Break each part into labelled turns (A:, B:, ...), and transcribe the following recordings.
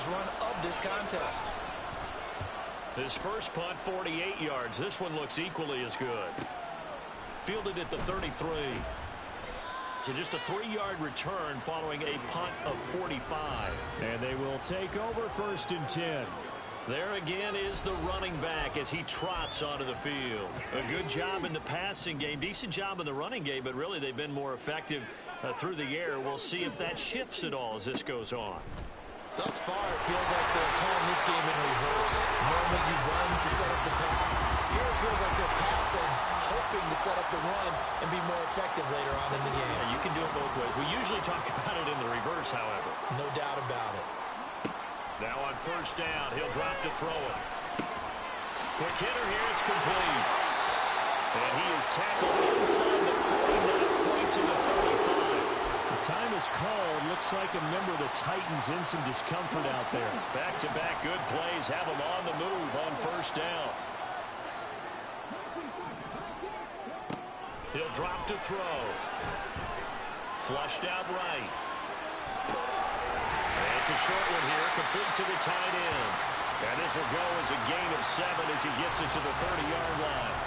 A: longest run of this contest.
B: His first punt, 48 yards. This one looks equally as good. Fielded at the 33. So just a 3-yard return following a punt of 45.
C: And they will take over 1st and 10.
B: There again is the running back as he trots onto the field. A good job in the passing game. Decent job in the running game, but really they've been more effective through the air. We'll see if that shifts at all as this goes on.
A: Thus far, it feels like they're calling this game in reverse. Normally you run to set up the pass. Here it feels like they're passing, hoping to set up the run and be more effective later on in the game.
B: Yeah, you can do it both ways. We usually talk about it in the reverse, however.
A: No doubt about it.
B: Now on 1st down, he'll drop to throw it. Quick hitter here, it's complete. And he is tackled inside the 40, now point to the 35.
C: The time is called. Looks like a member of the Titans in some discomfort out there.
B: Back-to-back good plays have him on the move on 1st down. He'll drop to throw. Flushed out right. And it's a short one here, complete to the tight end. And this will go as a gain of 7 as he gets it to the 30-yard line.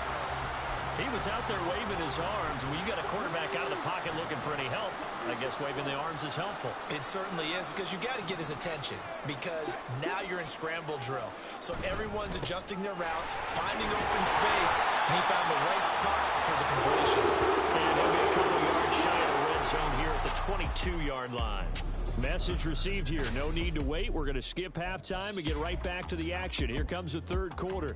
B: He was out there waving his arms, and when you got a quarterback out of the pocket looking for any help, I guess waving the arms is helpful.
A: It certainly is, because you got to get his attention, because now you're in scramble drill. So everyone's adjusting their routes, finding open space, and he found the right spot for the completion.
B: And he'll be a couple yards shy of the red zone here at the 22-yard line.
C: Message received here. No need to wait. We're going to skip halftime and get right back to the action. Here comes the 3rd quarter.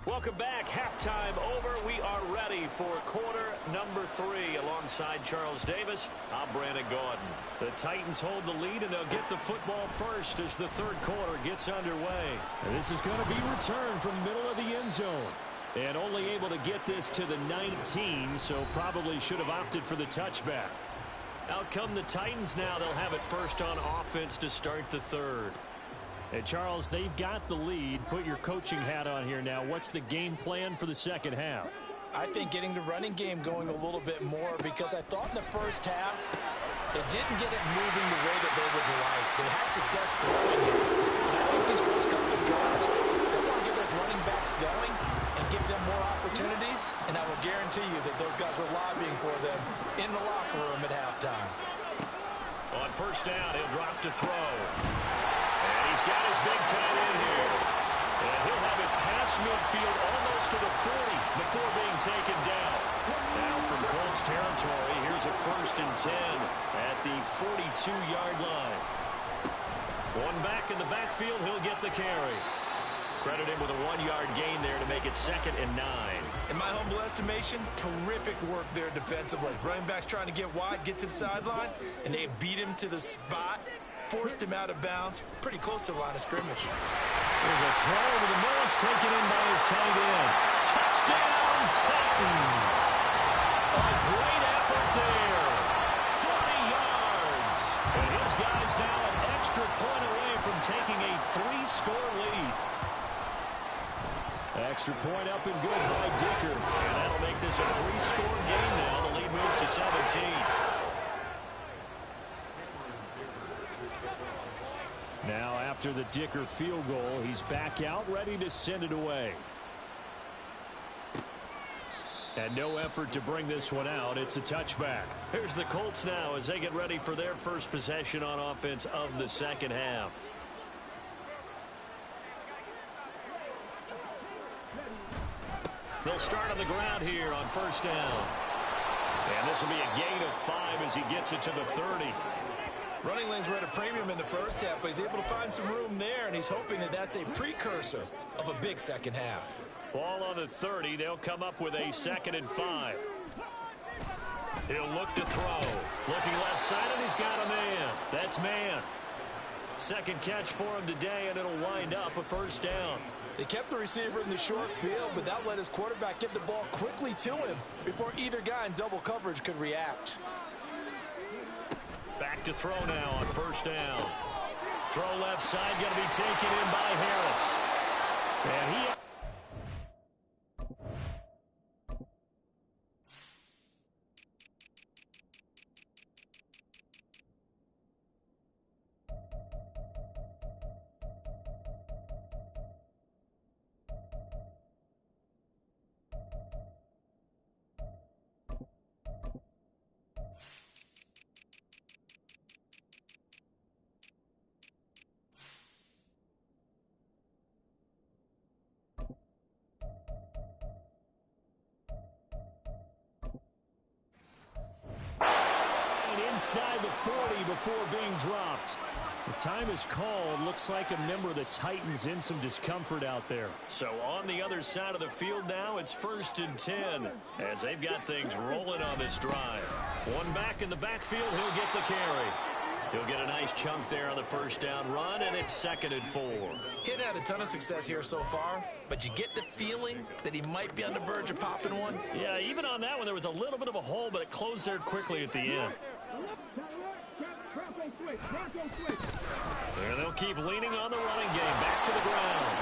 B: Welcome back. Halftime over. We are ready for quarter number 3. Alongside Charles Davis, I'm Brandon Gaudin. The Titans hold the lead, and they'll get the football first as the 3rd quarter gets underway.
C: And this is going to be returned from the middle of the end zone. And only able to get this to the 19, so probably should have opted for the touchback.
B: Out come the Titans now. They'll have it first on offense to start the 3rd.
C: Hey, Charles, they've got the lead. Put your coaching hat on here now. What's the game plan for the 2nd half?
A: I think getting the running game going a little bit more, because I thought in the 1st half it didn't get it moving the way that they would like. They had success throwing it. But I think these first couple of drives, they want to get those running backs going and give them more opportunities, and I will guarantee you that those guys were lobbying for them in the locker room at halftime.
B: On 1st down, he'll drop to throw. And he's got his big tight end here. And he'll have it past midfield almost to the 40 before being taken down. Now from Colts territory, here's a 1st and 10 at the 42-yard line. One back in the backfield, he'll get the carry. Credit him with a 1-yard gain there to make it 2nd and 9.
A: In my humble estimation, terrific work there defensively. Running backs trying to get wide, get to the sideline, and they beat him to the spot, forced him out of bounds, pretty close to the line of scrimmage.
B: There's a throw over the middle. It's taken in by his tight end. Touchdown, Titans. A great effort there. 40 yards. And his guys now an extra point away from taking a 3-score lead.
C: Extra point up and good by Dicker.
B: And that'll make this a 3-score game now. The lead moves to 17.
C: Now after the Dicker field goal, he's back out ready to send it away. And no effort to bring this one out. It's a touchback.
B: Here's the Colts now as they get ready for their first possession on offense of the 2nd half. They'll start on the ground here on 1st down. And this will be a gain of 5 as he gets it to the 30.
A: Running lanes were at a premium in the 1st half, but he's able to find some room there, and he's hoping that that's a precursor of a big 2nd half.
B: Ball on the 30. They'll come up with a 2nd and 5. He'll look to throw. Looking left side, and he's got a man. That's man. 2nd catch for him today, and it'll wind up a 1st down.
A: They kept the receiver in the short field, but that let his quarterback get the ball quickly to him before either guy in double coverage could react.
B: Back to throw now on 1st down. Throw left side, going to be taken in by Harris. And he...
C: inside the 40 before being dropped. The time is called. Looks like a member of the Titans in some discomfort out there.
B: So on the other side of the field now, it's 1st and 10 as they've got things rolling on this drive. One back in the backfield, he'll get the carry. He'll get a nice chunk there on the first down run, and it's 2nd and 4.
A: He hadn't had a ton of success here so far, but you get the feeling that he might be on the verge of popping one.
B: Yeah, even on that one, there was a little bit of a hole, but it closed there quickly at the end. And they'll keep leaning on the running game. Back to the ground.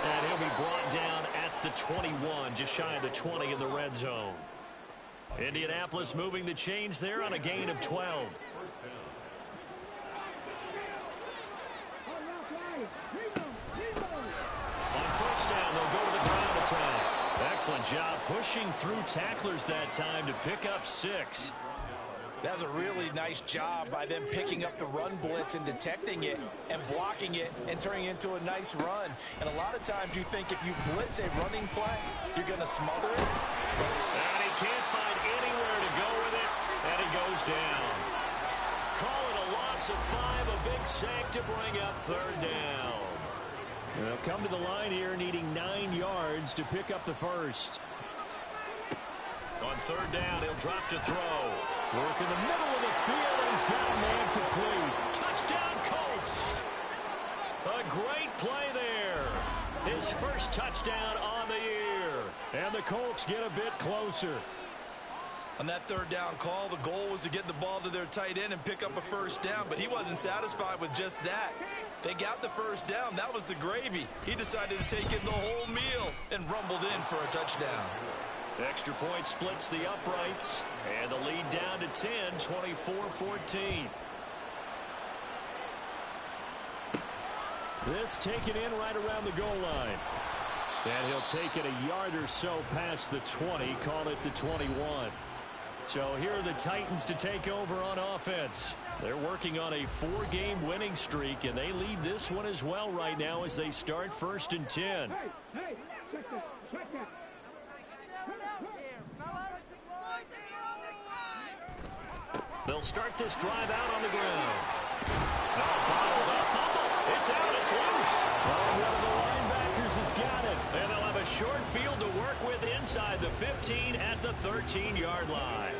B: And he'll be brought down at the 21, just shy of the 20 in the red zone. Indianapolis moving the chains there on a gain of 12. On first down, they'll go to the ground attack. Excellent job pushing through tacklers that time to pick up 6.
A: That's a really nice job by them picking up the run blitz and detecting it and blocking it and turning it into a nice run. And a lot of times you think if you blitz a running play, you're going to smother it.
B: And he can't find anywhere to go with it, and he goes down. Call it a loss of 5, a big sack to bring up 3rd down.
C: They'll come to the line here needing 9 yards to pick up the first.
B: On 3rd down, he'll drop to throw.
C: Work in the middle of the field, and he's got a man complete.
B: Touchdown, Colts. A great play there. His first touchdown on the year.
C: And the Colts get a bit closer.
A: On that 3rd down call, the goal was to get the ball to their tight end and pick up a first down, but he wasn't satisfied with just that. They got the first down. That was the gravy. He decided to take in the whole meal and rumbled in for a touchdown.
B: Extra point splits the uprights, and the lead down to 10, 24-14.
C: This taken in right around the goal line. And he'll take it a yard or so past the 20, call it the 21. So here are the Titans to take over on offense. They're working on a 4-game winning streak, and they lead this one as well right now as they start 1st and 10.
D: Hey, check that.
B: They'll start this drive out on the ground. Bottled up, fumble. It's out, it's loose.
C: One of the linebackers has got it.
B: And they'll have a short field to work with inside the 15 at the 13-yard line.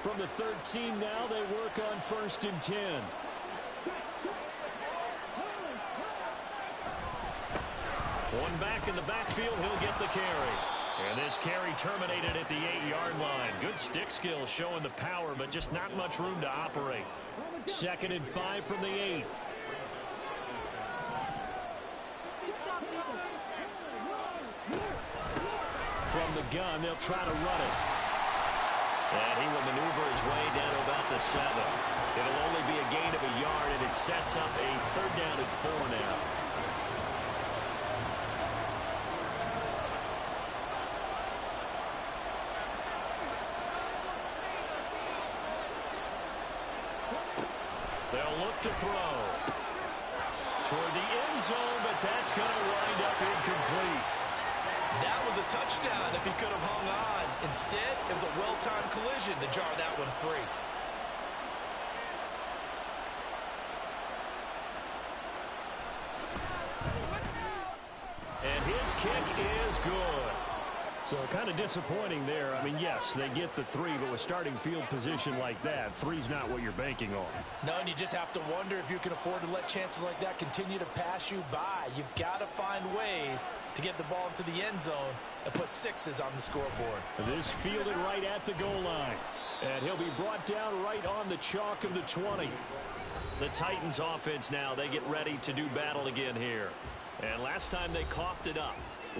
C: From the 13 now, they work on 1st and 10.
B: One back in the backfield, he'll get the carry. And this carry terminated at the 8-yard line. Good stick skill showing the power, but just not much room to operate.
C: 2nd and 5 from the 8. From the gun, they'll try to run it.
B: And he will maneuver his way down to about the 7. It'll only be a gain of a yard, and it sets up a 3rd down and 4 now. They'll look to throw toward the end zone, but that's going to wind up incomplete.
A: That was a touchdown if he could have hung on. Instead, it was a well-timed collision to jar that one free.
B: And his kick is good.
C: So kind of disappointing there. I mean, yes, they get the 3, but with starting field position like that, 3's not what you're banking on.
A: No, and you just have to wonder if you can afford to let chances like that continue to pass you by. You've got to find ways to get the ball into the end zone and put 6s on the scoreboard.
C: This fielded right at the goal line. And he'll be brought down right on the chalk of the 20.
B: The Titans offense now, they get ready to do battle again here. And last time they coughed it up,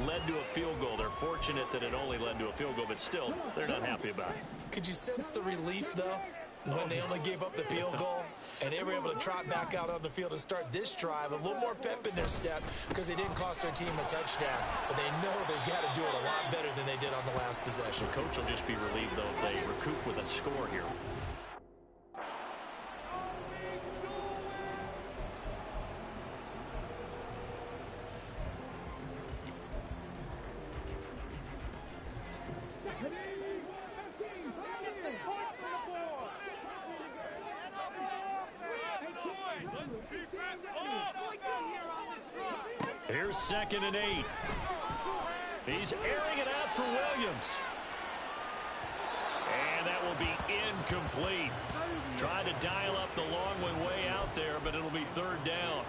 B: led to a field goal. They're fortunate that it only led to a field goal, but still, they're not happy about it.
A: Could you sense the relief, though, when they only gave up the field goal and they were able to trot back out on the field and start this drive? A little more pep in their step because they didn't cost their team a touchdown, but they know they've got to do it a lot better than they did on the last possession.
B: The coach will just be relieved, though, if they recoup with a score here.
C: Here's 2nd and 8. He's airing it out for Williams. And that will be incomplete. Trying to dial up the long way out there, but it'll be 3rd down.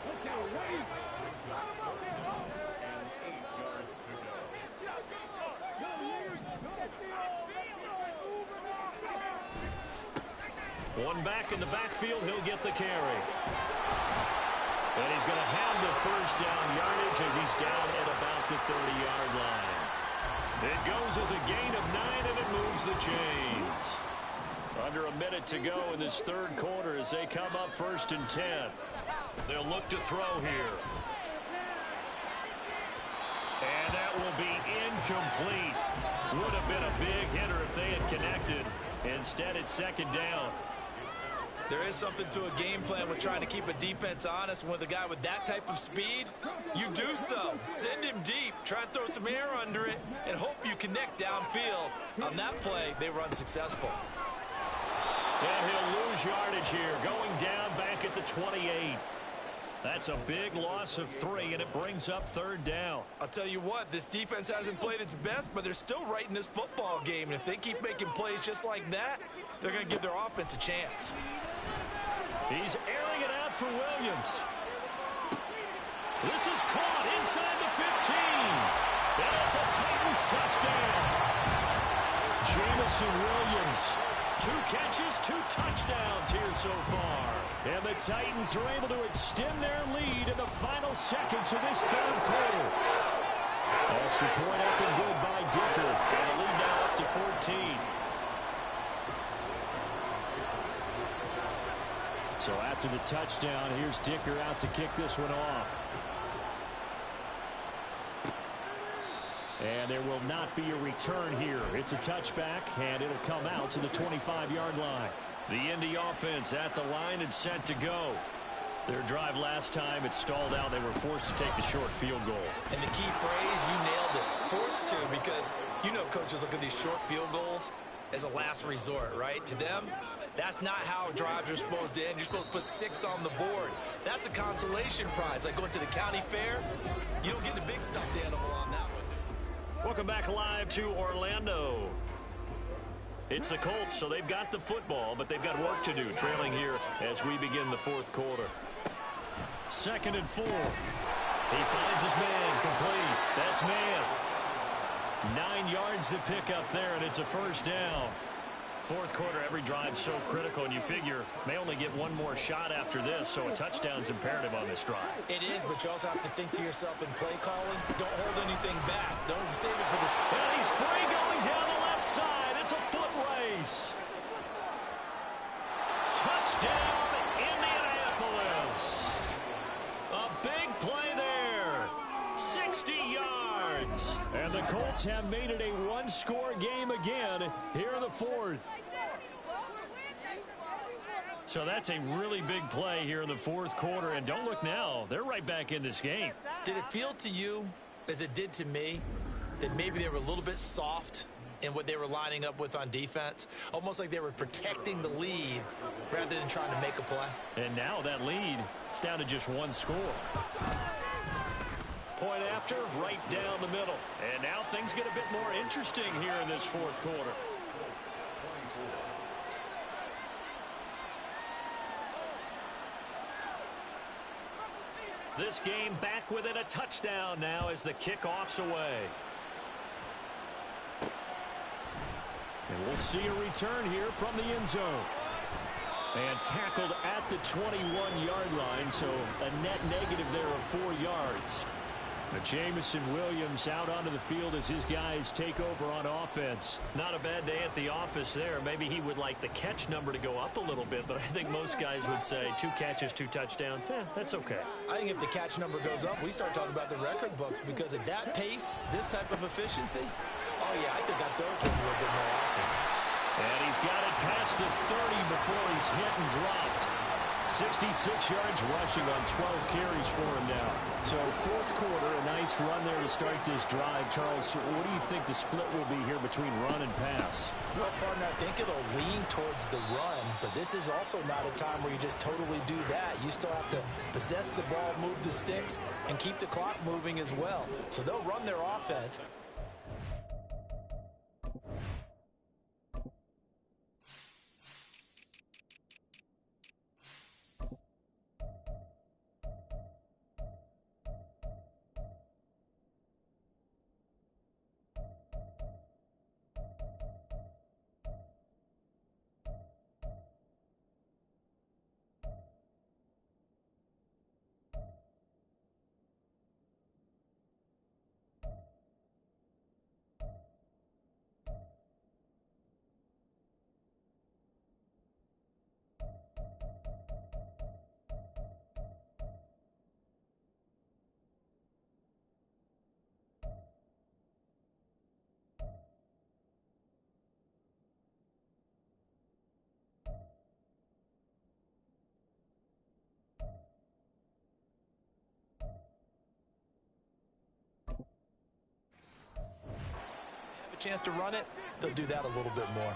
C: One back in the backfield, he'll get the carry. And he's going to have the 1st down yardage as he's down at about the 30-yard line. It goes as a gain of 9, and it moves the chains. Under a minute to go in this 3rd quarter as they come up 1st and 10. They'll look to throw here. And that will be incomplete. Would have been a big hitter if they had connected. Instead, it's 2nd down.
A: There is something to a game plan with trying to keep a defense honest. With a guy with that type of speed, you do so. Send him deep, try and throw some air under it, and hope you connect downfield. On that play, they were unsuccessful.
C: And he'll lose yardage here, going down back at the 28. That's a big loss of 3, and it brings up 3rd down.
A: I'll tell you what, this defense hasn't played its best, but they're still right in this football game. And if they keep making plays just like that, they're going to give their offense a chance.
C: He's airing it out for Williams. This is caught inside the 15. And it's a Titans touchdown. Jameson Williams. 2 catches, 2 touchdowns here so far. And the Titans are able to extend their lead in the final seconds of this 3rd quarter. Extra point up and good by Dicker. And the lead now up to 14. So after the touchdown, here's Dicker out to kick this one off. And there will not be a return here. It's a touchback, and it'll come out to the 25-yard line. The Indy offense at the line and set to go. Their drive last time, it stalled out. They were forced to take the short field goal.
A: And the key phrase, you nailed it, forced to, because you know coaches look at these short field goals as a last resort, right? To them, that's not how drives are supposed to end. You're supposed to put 6 on the board. That's a consolation prize. Like going to the county fair, you don't get the big stuffed animal on that one.
C: Welcome back live to Orlando. It's the Colts, so they've got the football, but they've got work to do, trailing here as we begin the 4th quarter. 2nd and 4. He finds his man, complete. That's man. 9 yards to pick up there, and it's a 1st down. 4th quarter, every drive's so critical, and you figure may only get one more shot after this, so a touchdown's imperative on this drive.
A: It is, but you also have to think to yourself in play calling, don't hold anything back. Don't save it for the...
C: And he's free going down the left side. It's a foot race. Touchdown, Indianapolis. A big play there. 60 yards. And the Colts have made it a one-score game again here in the 4th. So that's a really big play here in the 4th quarter. And don't look now. They're right back in this game.
A: Did it feel to you, as it did to me, that maybe they were a little bit soft in what they were lining up with on defense? Almost like they were protecting the lead rather than trying to make a play.
C: And now that lead is down to just 1 score. Point after, right down the middle. And now things get a bit more interesting here in this 4th quarter. This game back within a touchdown now as the kickoff's away. And we'll see a return here from the end zone. And tackled at the 21-yard line, so a net negative there of 4 yards. But Jameson Williams out onto the field as his guys take over on offense. Not a bad day at the office there. Maybe he would like the catch number to go up a little bit, but I think most guys would say 2 catches, 2 touchdowns. That's okay.
A: I think if the catch number goes up, we start talking about the record books, because at that pace, this type of efficiency, oh yeah, I think I'd throw it to him a little bit more often.
C: And he's got it past the 30 before he's hit and dropped. 66 yards rushing on 12 carries for him now. So fourth quarter, a nice run there to start this drive. Charles, what do you think the split will be here between run and pass?
A: Well, partner, I think it'll lean towards the run, but this is also not a time where you just totally do that. You still have to possess the ball, move the sticks, and keep the clock moving as well. So they'll run their offense. Chance to run it, they'll do that a little bit more.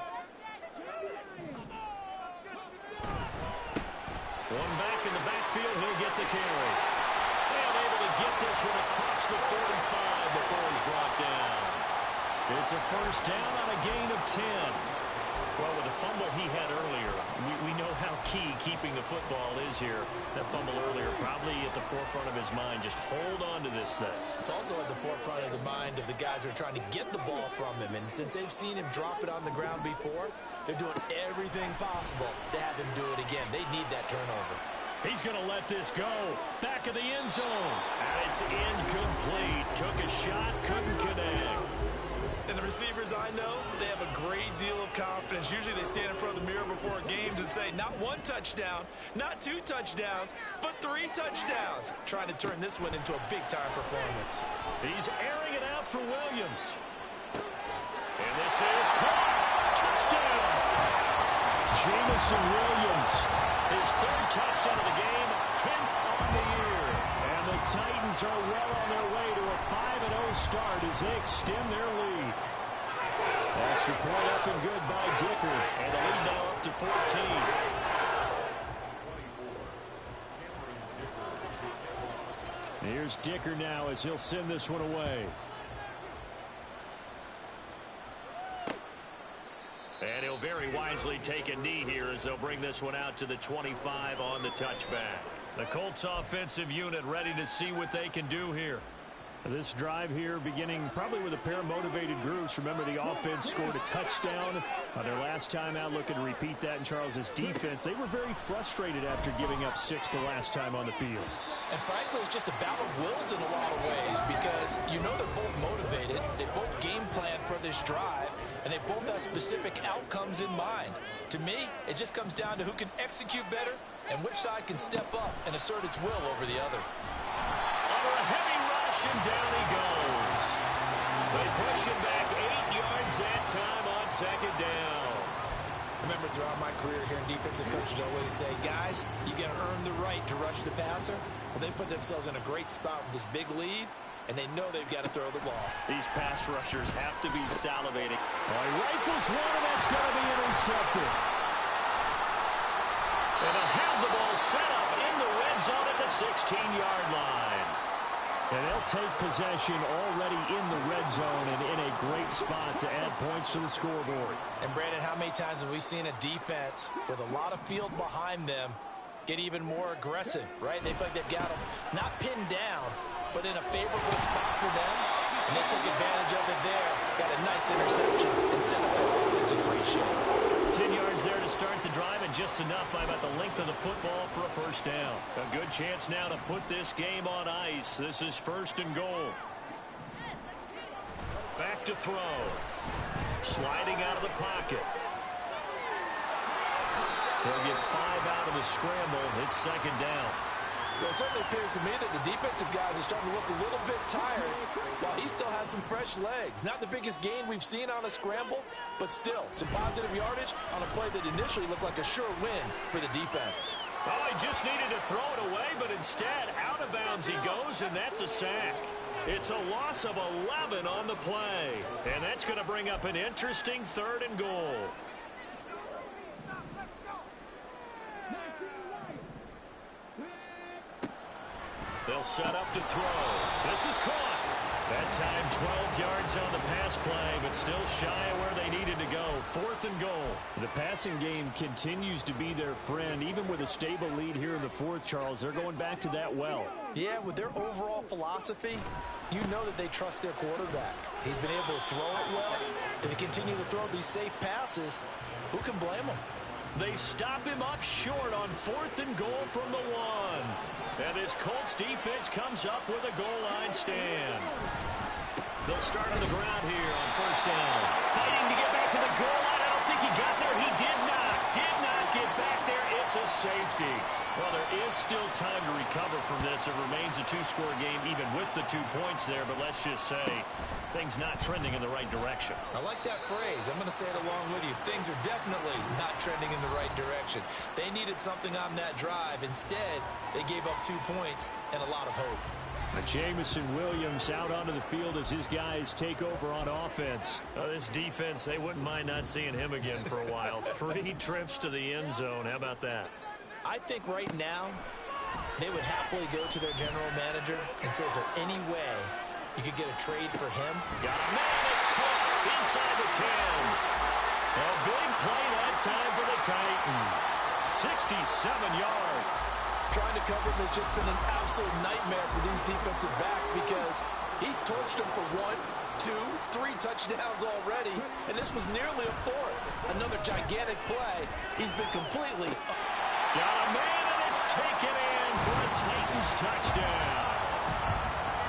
C: One back in the backfield, he'll get the carry. And able to get this one across the 45 before he's brought down. It's a first down on a gain of 10. Well, with the fumble he had earlier, we know how key keeping the football is here. That fumble earlier probably at the forefront of his mind. Just hold on to this thing.
A: It's also at the forefront of the mind of the guys who are trying to get the ball from him. And since they've seen him drop it on the ground before, they're doing everything possible to have him do it again. They need that turnover.
C: He's going to let this go. Back of the end zone. And it's incomplete. Took a shot, couldn't connect.
A: And the receivers I know, they have a great deal of confidence. Usually they stand in front of the mirror before games and say, not one touchdown, not two touchdowns, but 3 touchdowns. Trying to turn this one into a big-time performance.
C: He's airing it out for Williams. And this is caught. Touchdown. Jameson Williams. His 3rd touchdown of the game, 10th on the year. And the Titans are well on their way to a 5-0 start as they extend their lead. Extra point up and good by Dicker. And the lead now up to 14. Here's Dicker now as he'll send this one away. And he'll very wisely take a knee here as they'll bring this one out to the 25 on the touchback. The Colts offensive unit ready to see what they can do here. This drive here beginning probably with a pair of motivated groups. Remember, the offense scored a touchdown on their last time out. Looking to repeat that in Charles's defense. They were very frustrated after giving up 6 the last time on the field.
A: And frankly, it's just a battle of wills in a lot of ways because you know they're both motivated. They both game plan for this drive, and they both have specific outcomes in mind. To me, it just comes down to who can execute better and which side can step up and assert its will over the other.
C: Under a heavy rush, and down he goes. They push him back 8 yards that time on 2nd down.
A: Remember, throughout my career here in defensive coaches always say, guys, you got to earn the right to rush the passer. Well, they put themselves in a great spot with this big lead, and they know they've got to throw the ball.
C: These pass rushers have to be salivating. Oh, he rifles one, and that's going to be intercepted. And they'll have the ball set up in the red zone at the 16-yard line. And they'll take possession already in the red zone and in a great spot to add points to the scoreboard.
A: And, Brandon, how many times have we seen a defense with a lot of field behind them get even more aggressive, right? They feel like they've got them not pinned down, but in a favorable spot for them. And they took advantage of it there. Got a nice interception and set up their offense in great shape.
C: 10 yards there to start the drive, and just enough by about the length of the football for a first down. A good chance now to put this game on ice. This is 1st and goal. Back to throw. Sliding out of the pocket. They'll get 5 out of the scramble. It's 2nd down.
A: Well, it certainly appears to me that the defensive guys are starting to look a little bit tired while he still has some fresh legs. Not the biggest gain we've seen on a scramble, but still some positive yardage on a play that initially looked like a sure win for the defense.
C: Oh, he just needed to throw it away, but instead, out of bounds he goes, and that's a sack. It's a loss of 11 on the play, and that's going to bring up an interesting 3rd and goal. They'll set up to throw. This is caught. That time 12 yards on the pass play, but still shy of where they needed to go. 4th and goal.
E: The passing game continues to be their friend. Even with a stable lead here in the 4th, Charles, they're going back to that well.
A: Yeah, with their overall philosophy, you know that they trust their quarterback. He's been able to throw it well. If they continue to throw these safe passes, who can blame them?
C: They stop him up short on 4th and goal from the 1. And this Colts defense comes up with a goal line stand. They'll start on the ground here on 1st down. Fighting to get back to the goal line. I don't think he got there. He did not get back there. It's a safety. Well, there is still time to recover from this. It remains a 2-score game even with the 2 points there. But let's just say things not trending in the right direction.
A: I like that phrase. I'm going to say it along with you. Things are definitely not trending in the right direction. They needed something on that drive. Instead, they gave up 2 points and a lot of hope.
E: Jamison Williams out onto the field as his guys take over on offense.
C: This defense, they wouldn't mind not seeing him again for a while. 3 trips to the end zone. How about that?
A: I think right now they would happily go to their general manager and say, is there any way you could get a trade for him?
C: Got a man that's caught inside the 10. A big play that time for the Titans. 67 yards.
A: Trying to cover him has just been an absolute nightmare for these defensive backs because he's torched them for 1, 2, 3 touchdowns already, and this was nearly a 4th. Another gigantic play. He's been completely...
C: Got a man, and it's taken in for a Titans touchdown.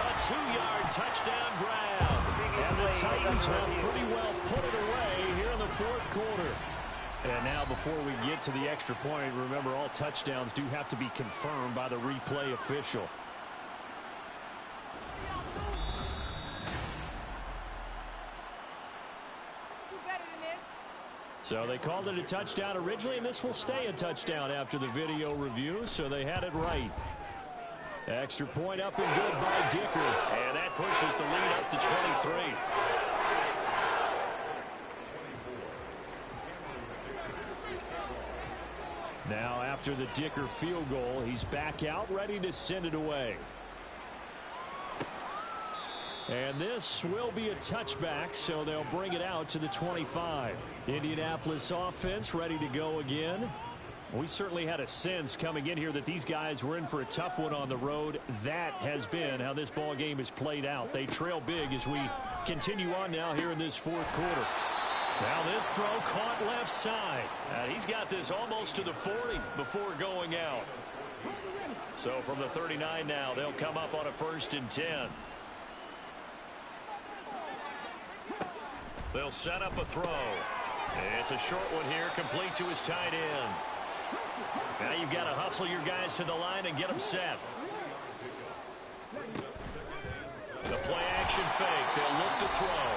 C: A 2-yard touchdown grab. And the Titans have pretty well put it away here in the 4th quarter.
E: And now before we get to the extra point, remember all touchdowns do have to be confirmed by the replay official. So they called it a touchdown originally, and this will stay a touchdown after the video review, so they had it right. Extra point up and good by Dicker.
C: And that pushes the lead up to 23.
E: Now after the Dicker field goal, he's back out ready to send it away. And this will be a touchback, so they'll bring it out to the 25. Indianapolis offense ready to go again. We certainly had a sense coming in here that these guys were in for a tough one on the road. That has been how this ball game is played out. They trail big as we continue on now here in this 4th quarter.
C: Now this throw caught left side. He's got this almost to the 40 before going out. So from the 39 now, they'll come up on a 1st and 10. They'll set up a throw. It's a short one here, complete to his tight end. Now you've got to hustle your guys to the line and get them set. The play action fake. They'll look to throw.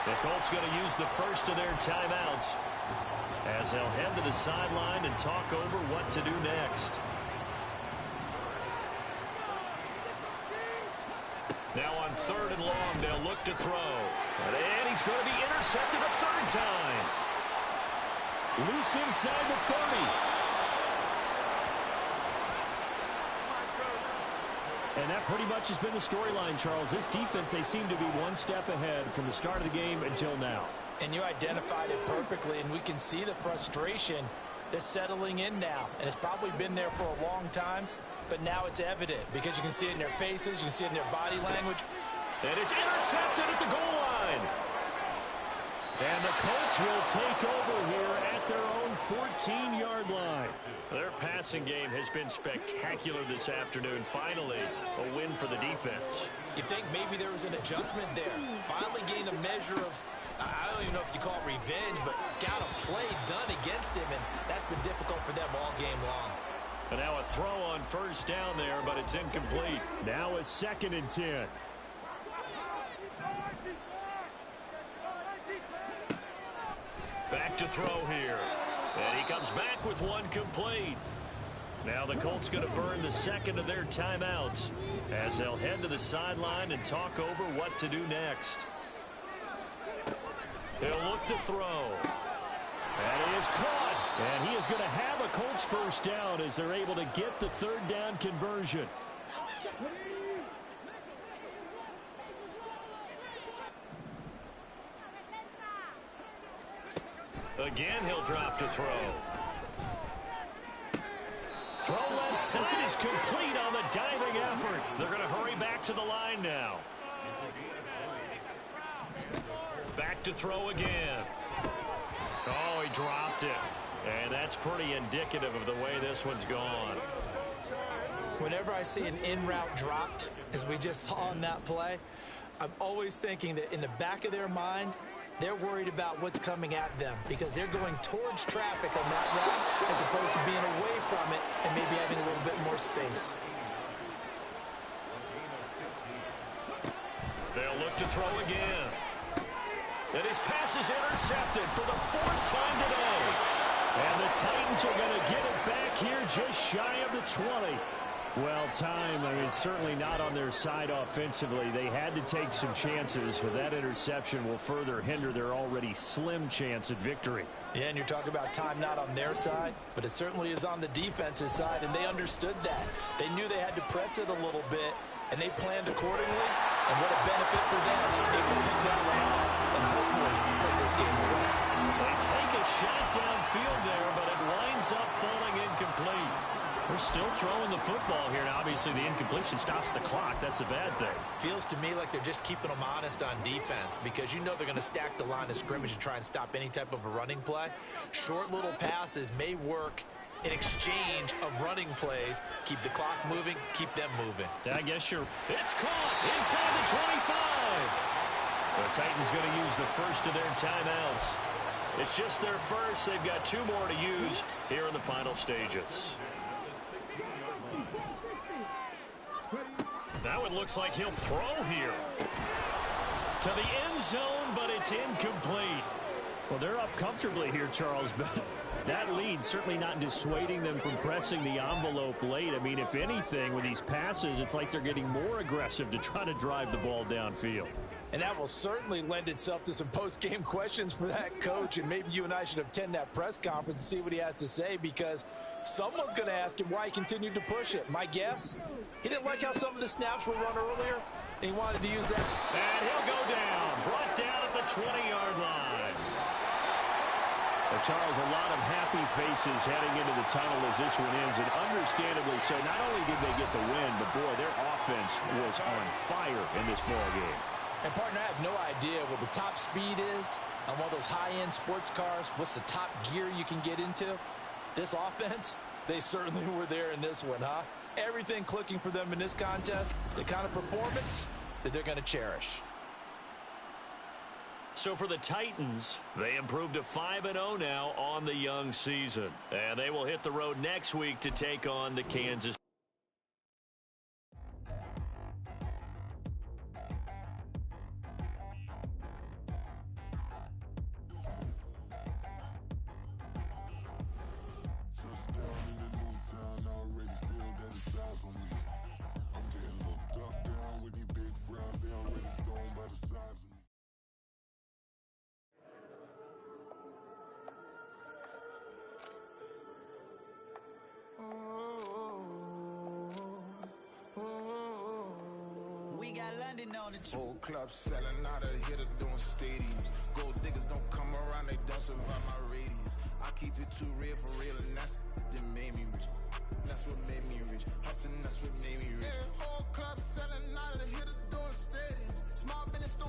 C: The Colts going to use the first of their timeouts as they'll head to the sideline and talk over what to do next. Now on 3rd and long, they'll look to throw. And he's going to be intercepted a 3rd time. Loose inside the 30.
E: And that pretty much has been the storyline, Charles. This defense, they seem to be one step ahead from the start of the game until now.
A: And you identified it perfectly, and we can see the frustration that's settling in now. And it's probably been there for a long time, but now it's evident because you can see it in their faces, you can see it in their body language.
C: And it's intercepted at the goal line.
E: And the Colts will take over here at their own 14-yard line.
C: Their passing game has been spectacular this afternoon. Finally, a win for the defense.
A: You think maybe there was an adjustment there. Finally gained a measure of, I don't even know if you call it revenge, but got a play done against him, and that's been difficult for them all game long.
C: And now a throw on 1st down there, but it's incomplete.
E: Now a 2nd and 10.
C: Back to throw here. And he comes back with one complete. Now the Colts going to burn the second of their timeouts as they'll head to the sideline and talk over what to do next. He'll look to throw. And he is caught. And he is going to have a Colts first down as they're able to get the third down conversion. Again, he'll drop to throw. Throw left side is complete on the diving effort. They're going to hurry back to the line now. Back to throw again. Oh, he dropped it. And that's pretty indicative of the way this one's gone.
A: Whenever I see an in-route dropped, as we just saw in that play, I'm always thinking that in the back of their mind, they're worried about what's coming at them because they're going towards traffic on that route as opposed to being away from it and maybe having a little bit more space.
C: They'll look to throw again. And his pass is intercepted for the fourth time today. And the Titans are going to get it back here just shy of the 20. Well, time, I mean, certainly not on their side offensively. They had to take some chances, but that interception will further hinder their already slim chance at victory.
A: Yeah, and you're talking about time not on their side, but it certainly is on the defense's side, and they understood that. They knew they had to press it a little bit, and they planned accordingly, and what a benefit for them. They can pick that one off and hopefully put this game away.
C: They take a shot downfield there, but it winds up falling incomplete. They're still throwing the football here, and obviously the incompletion stops the clock. That's a bad thing.
A: Feels to me like they're just keeping them honest on defense because you know they're going to stack the line of scrimmage and try and stop any type of a running play. Short little passes may work in exchange of running plays. Keep the clock moving, keep them moving.
C: I guess you're... It's caught inside the 25. The Titans going to use the first of their timeouts. It's just their first. They've got two more to use here in the final stages. Now it looks like he'll throw here to the end zone, but it's incomplete. Well, they're up comfortably here, Charles, but that lead certainly not dissuading them from pressing the envelope late. I mean, if anything, with these passes, it's like they're getting more aggressive to try to drive the ball downfield.
A: And that will certainly lend itself to some post-game questions for that coach, and maybe you and I should attend that press conference and see what he has to say, because someone's going to ask him why he continued to push it. My guess, he didn't like how some of the snaps were run earlier, and he wanted to use that.
C: And he'll go down, brought down at the 20-yard line. Well, Charles, a lot of happy faces heading into the tunnel as this one ends, and understandably so. Not only did they get the win, but, boy, their offense was on fire in this ball game.
A: And, partner, I have no idea what the top speed is on one of those high-end sports cars. What's the top gear you can get into? This offense, they certainly were there in this one, huh? Everything clicking for them in this contest, the kind of performance that they're going to cherish.
C: So for the Titans, they improved to 5-0 now on the young season. And they will hit the road next week to take on the Kansas.
F: Old club selling out of hitter doing stadiums. Gold diggers don't come around, they don't survive my radius. I keep it too real for real, and that's that made me rich. That's what made me rich. Hustling, that's what made me rich. Old club selling out of hitters doing stadiums. Small business don't